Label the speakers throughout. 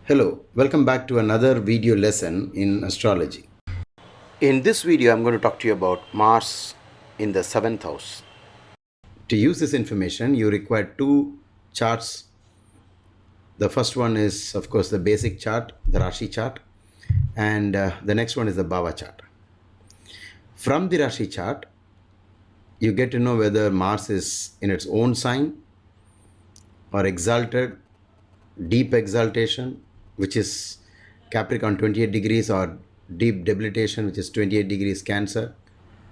Speaker 1: Hello, welcome back to another video lesson in astrology. In this video, I'm going to talk to you about Mars in the seventh house. To use this information, you require two charts. The first one is, of course, the basic chart, the Rashi chart, and the next one is the Bhava chart. From the Rashi chart, you get to know whether Mars is in its own sign or exalted, deep exaltation, which is Capricorn 28 degrees, or deep debilitation, which is 28 degrees Cancer.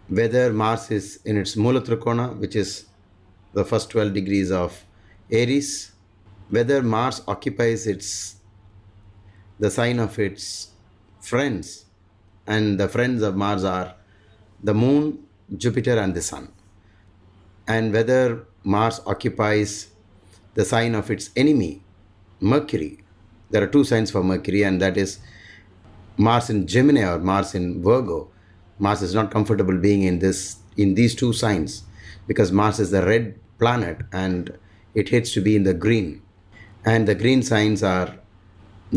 Speaker 1: Whether Mars is in its Mula Trikona, which is the first 12 degrees of Aries. Whether Mars occupies the sign of its friends, and the friends of Mars are the Moon, Jupiter, and the Sun. And whether Mars occupies the sign of its enemy, Mercury. There are two signs for Mercury, and that is Mars in Gemini or Mars in Virgo. Mars is not comfortable being in these two signs because Mars is the red planet and it hates to be in the green. And the green signs are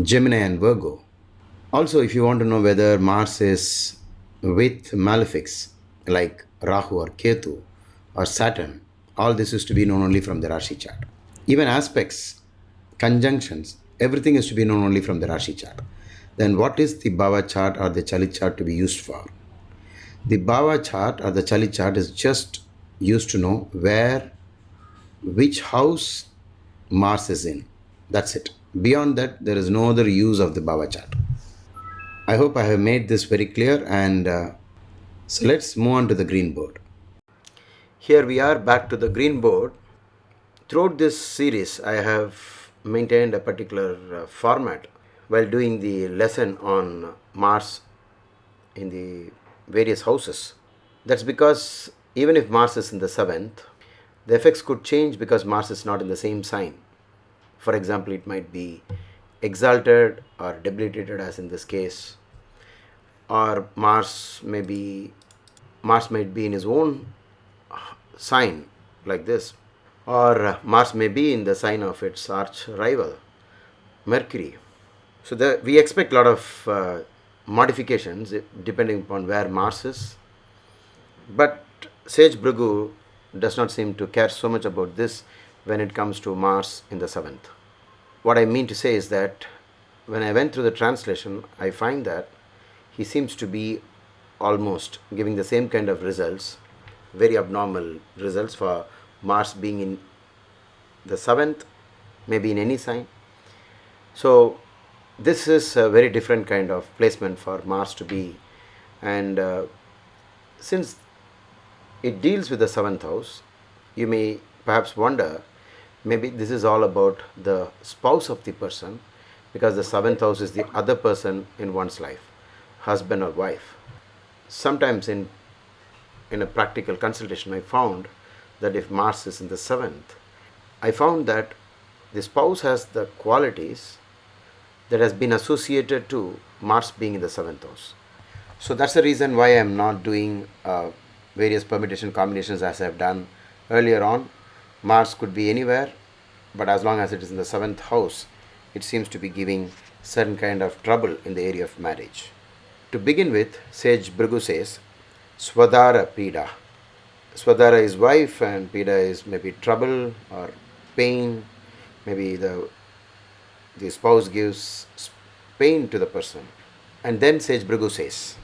Speaker 1: Gemini and Virgo. Also, if you want to know whether Mars is with malefics like Rahu or Ketu or Saturn, all this is to be known only from the Rashi chart. Even aspects, conjunctions, everything is to be known only from the Rashi chart. Then what is the Bhava chart or the Chalit chart to be used for? The Bhava chart or the Chalit chart is just used to know which house Mars is in. That's it. Beyond that, there is no other use of the Bhava chart. I hope I have made this very clear, and so let's move on to the green board. Here we are back to the green board. Throughout this series, I have maintained a particular format while doing the lesson on Mars in the various houses. That's because even if Mars is in the seventh, the effects could change because Mars is not in the same sign. For example, it might be exalted or debilitated, as in this case, or Mars might be in his own sign, like this, or Mars may be in the sign of its arch rival, Mercury. So we expect a lot of modifications depending upon where Mars is. But Sage Bruggu does not seem to care so much about this when it comes to Mars in the seventh. What I mean to say is that when I went through the translation, I find that he seems to be almost giving the same kind of results, very abnormal results for Mars being in the seventh, maybe in any sign. So this is a very different kind of placement for Mars to be, and since it deals with the seventh house, you may perhaps wonder, maybe this is all about the spouse of the person, because the seventh house is the other person in one's life, husband or wife. Sometimes in a practical consultation, I found that if Mars is in the seventh, I found that the spouse has the qualities that has been associated to Mars being in the seventh house. So that's the reason why I am not doing various permutation combinations as I have done earlier on. Mars could be anywhere, but as long as it is in the seventh house, it seems to be giving certain kind of trouble in the area of marriage. To begin with, Sage Bruggu says, Swadhara Pida. Swadhara is wife and Pida is maybe trouble or pain. Maybe the spouse gives pain to the person. And then Sage Bruggu says,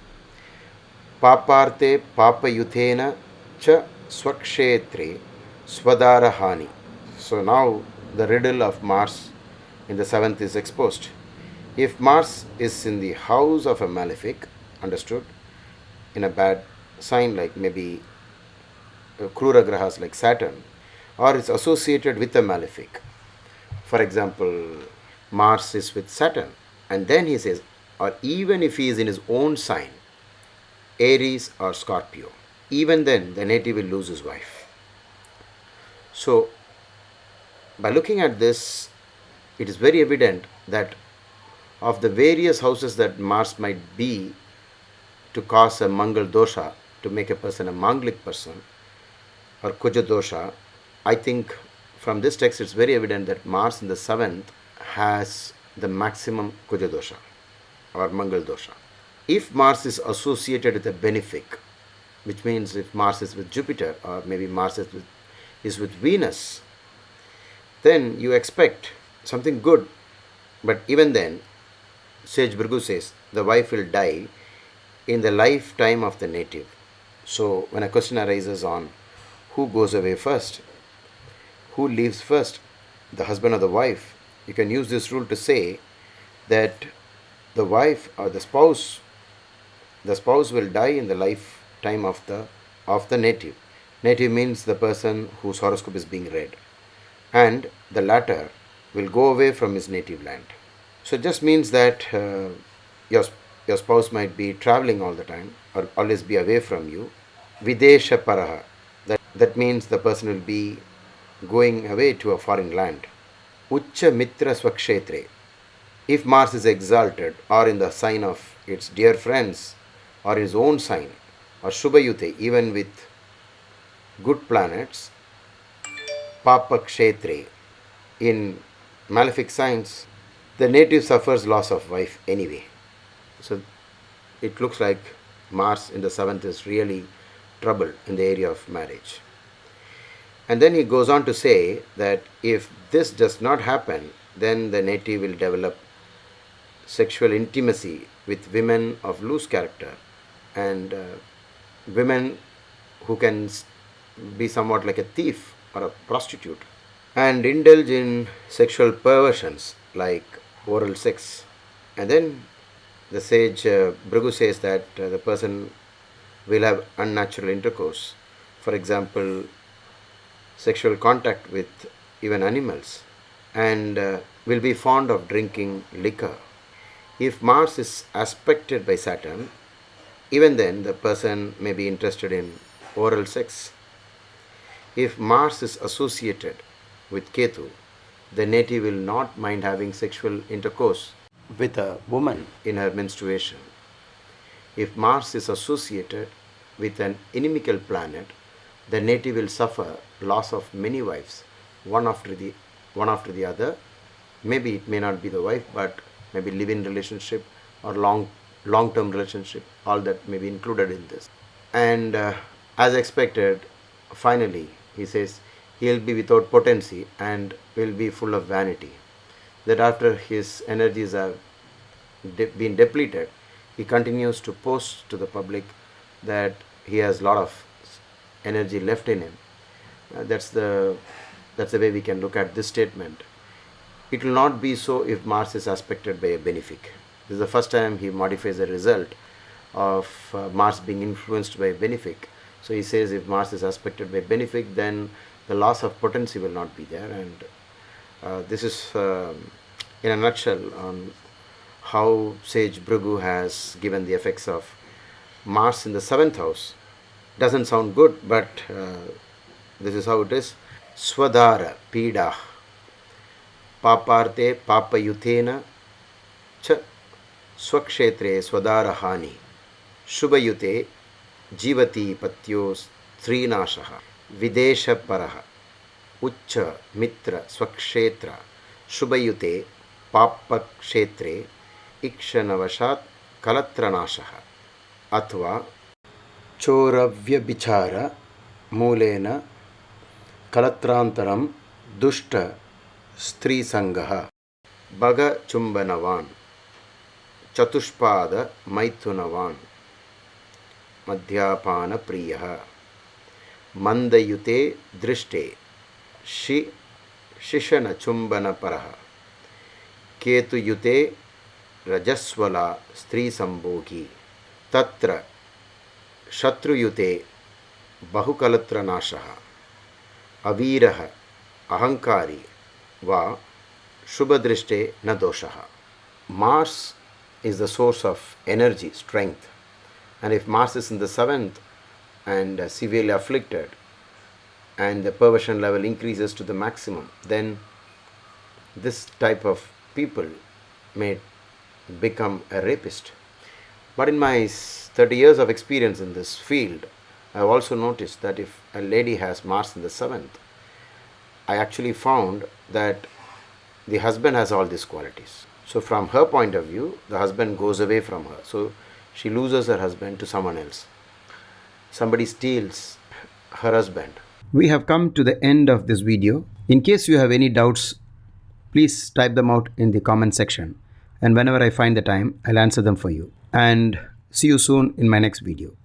Speaker 1: Paparte papayuthena cha swakshetre swadhara hani. So now the riddle of Mars in the seventh is exposed. If Mars is in the house of a malefic, understood, in a bad sign like maybe Krura Grahas like Saturn, or is associated with a malefic. For example, Mars is with Saturn, and then he says, or even if he is in his own sign, Aries or Scorpio, even then the native will lose his wife. So, by looking at this, it is very evident that of the various houses that Mars might be to cause a Mangal dosha, to make a person a Manglik person, or Kuja dosha, I think from this text it's very evident that Mars in the seventh has the maximum Kuja dosha or Mangal dosha. If Mars is associated with a benefic, which means if Mars is with Jupiter or maybe Mars is with Venus, then you expect something good. But even then, Sage Bhrigu says the wife will die in the lifetime of the native. So when a question arises on who goes away first, who leaves first, the husband or the wife, you can use this rule to say that the wife or the spouse will die in the lifetime of the native. Native means the person whose horoscope is being read, and the latter will go away from his native land. So it just means that your, your spouse might be traveling all the time or always be away from you. Videsha paraha. That means the person will be going away to a foreign land. Ucha mitra swakshetre. If Mars is exalted or in the sign of its dear friends or his own sign or Shubhayute, even with good planets, Papa Kshetre, in malefic signs, the native suffers loss of wife anyway. So it looks like Mars in the 7th is really troubled in the area of marriage. And then he goes on to say that if this does not happen, then the native will develop sexual intimacy with women of loose character and women who can be somewhat like a thief or a prostitute and indulge in sexual perversions like oral sex. And then the sage Bhrigu says that the person will have unnatural intercourse, for example, sexual contact with even animals, and will be fond of drinking liquor. If Mars is aspected by Saturn, even then the person may be interested in oral sex. If Mars is associated with Ketu, the native will not mind having sexual intercourse with a woman in her menstruation. If Mars is associated with an inimical planet, the native will suffer loss of many wives, one after the other. Maybe it may not be the wife, but maybe live-in relationship or long-term relationship. All that may be included in this. And as expected, finally, he says he'll be without potency and will be full of vanity. That after his energies have been depleted, he continues to post to the public that he has a lot of energy left in him. That's the way we can look at this statement. It will not be so if Mars is aspected by a benefic. This is the first time he modifies the result of Mars being influenced by a benefic. So he says if Mars is aspected by a benefic, then the loss of potency will not be there. And this is in a nutshell on how Sage Bhrigu has given the effects of Mars in the 7th house. Doesn't sound good, but this is how it is. Swadhara Pida Paparte Papayutena Cha Swakshetre Swadhara Hani Shubhayute Jivati Patyo Srinashaha Videsha Paraha Ucha Mitra Swakshetra Shubhayute Papakshetre Ikshanavashat Kalatranashaha Athva Choravyabichara Mulena Kalatrantaram Dushta Stri Sangaha Bhaga Chumbanavan Chatushpada Maithunavan Madhyapana Priyaha Mandayute Drishte Shishana Chumbana Paraha Ketuyute Rajaswala Stri Sambhogi Tatra Shatruyute Bahukalatranasaha Aviraha Ahankari Va Shubhadrishte Nadoshaha. Mars is the source of energy, strength, and if Mars is in the 7th and severely afflicted and the perversion level increases to the maximum, then this type of people may become a rapist. But in my 30 years of experience in this field, I have also noticed that if a lady has Mars in the 7th, I actually found that the husband has all these qualities. So from her point of view, the husband goes away from her. So she loses her husband to someone else. Somebody steals her husband. We have come to the end of this video. In case you have any doubts, please type them out in the comment section. And whenever I find the time, I'll answer them for you. And see you soon in my next video.